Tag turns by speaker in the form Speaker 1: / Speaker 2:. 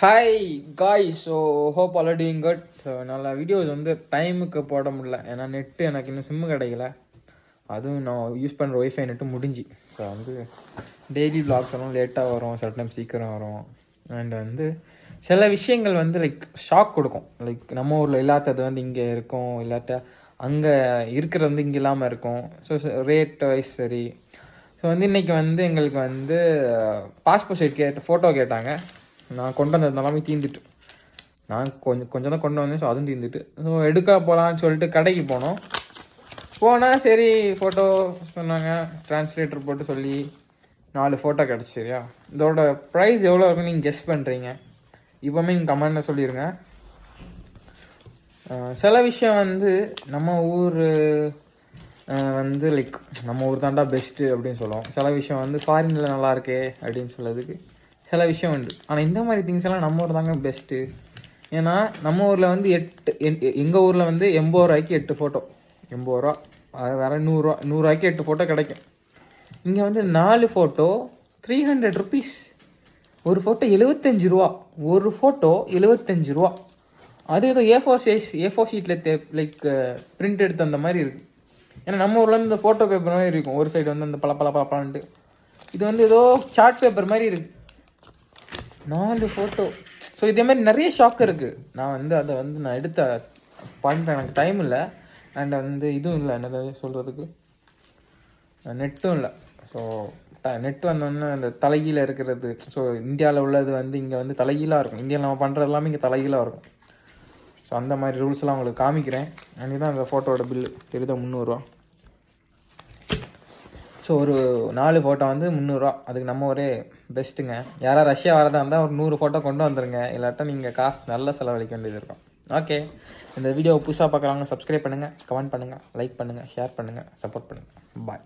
Speaker 1: Hi காய். So hope all doing good. So நல்ல videos வந்து டைமுக்கு போட முடியல, ஏன்னா நெட்டு எனக்கு இன்னும் சிம்மு கிடைக்கல. அதுவும் நான் யூஸ் பண்ணுற ஒய்ஃபை நெட்டு முடிஞ்சு. ஸோ வந்து டெய்லி விளாக்ஸ் எல்லாம் லேட்டாக வரும், சில டைம் சீக்கிரம் வரும். அண்ட் வந்து சில விஷயங்கள் வந்து லைக் ஷாக் கொடுக்கும். லைக் நம்ம ஊரில் இல்லாதது வந்து இங்கே இருக்கும், இல்லாட்ட அங்கே இருக்கிறது வந்து இங்கே இல்லாமல் இருக்கும். ஸோ ரேட் வைஸ் சரி. ஸோ வந்து இன்றைக்கி வந்து எங்களுக்கு வந்து பாஸ்போர்ட் சைட் ஃபோட்டோ கேட்டாங்க. நான் கொண்டு வந்தது எல்லாமே தீர்ந்துட்டு, நான் கொஞ்சம் தான் கொண்டு வந்தேன். ஸோ அதுவும் தீர்ந்துட்டு, ஸோ எடுக்க போகலான்னு சொல்லிட்டு கடைக்கு போனால் சரி ஃபோட்டோ சொன்னாங்க. ட்ரான்ஸ்லேட்டர் போட்டு சொல்லி 4 ஃபோட்டோ கிடச்சி. சரியா, இதோட ப்ரைஸ் எவ்வளோ இருக்குன்னு நீங்கள் கெஸ் பண்ணுறீங்க? இப்போவுமே நீங்கள் கமெண்டில் சொல்லிடுங்க. சில விஷயம் வந்து நம்ம ஊர் வந்து லைக் நம்ம ஊர் தாண்டா பெஸ்ட்டு அப்படின்னு சொல்லுவோம். சில விஷயம் வந்து ஃபாரினில் நல்லா இருக்கே அப்படின்னு சொல்லதுக்கு சில விஷயம் உண்டு. ஆனால் இந்த மாதிரி திங்ஸ் எல்லாம் நம்ம ஊர் தாங்க பெஸ்ட்டு. ஏன்னா நம்ம ஊரில் வந்து எங்கள் ஊரில் வந்து 80 ரூபாய்க்கு 8 ஃபோட்டோ, 80 ரூபா. அது வேறு 100 ரூபா, 100 ரூபாய்க்கு 8 ஃபோட்டோ கிடைக்கும். இங்கே வந்து 4 ஃபோட்டோ 300 ருபீஸ். ஒரு ஃபோட்டோ 75 ரூபா. ஒரு ஃபோட்டோ 75 ரூபா. அது ஏதோ A4 ஷீட்டில் லைக் பிரிண்ட் எடுத்து அந்த மாதிரி இருக்குது. ஏன்னா நம்ம ஊரில் வந்து இந்த ஃபோட்டோ பேப்பர் மாதிரி இருக்கும், ஒரு சைடு வந்து அந்த பழப்பான்ட்டு. இது வந்து ஏதோ சார்ட் பேப்பர் மாதிரி இருக்குது. 4 ஃபோட்டோ. ஸோ இதே மாதிரி நிறைய ஷாக் இருக்குது. நான் வந்து அதை வந்து நான் எடுத்த பாயிண்ட் எனக்கு டைம் இல்லை. அண்ட் வந்து இதுவும் இல்லை, என்னது சொல்கிறதுக்கு, நெட்டும் இல்லை. ஸோ நெட் வந்தோடனே அந்த தலைகீழ இருக்கிறது. ஸோ இந்தியாவில் உள்ளது வந்து இங்கே வந்து தலைகீழாக இருக்கும். இந்தியாவில் நம்ம பண்ணுறது எல்லாமே இங்கே தலைகீழாக இருக்கும். ஸோ அந்த மாதிரி ரூல்ஸ்லாம் உங்களுக்கு காமிக்கிறேன். அன்றைக்கி தான் அந்த ஃபோட்டோவோட பில்லு தெரியுதா, 300 ரூபா. ஸோ ஒரு 4 ஃபோட்டோ வந்து 300 ரூபா. அதுக்கு நம்ம ஒரே பெஸ்ட்டுங்க. யாராவது ரஷ்யா வரதா இருந்தால் ஒரு 100 ஃபோட்டோ கொண்டு வந்துருங்க, இல்லாட்டா நீங்கள் காசு நல்லா செலவழிக்க வேண்டியது இருக்கும். ஓகே, இந்த வீடியோ புதுசாக பார்க்குறவங்க சப்ஸ்கிரைப் பண்ணுங்கள், கமெண்ட் பண்ணுங்கள், லைக் பண்ணுங்கள், ஷேர் பண்ணுங்கள், சப்போர்ட் பண்ணுங்கள். பாய்.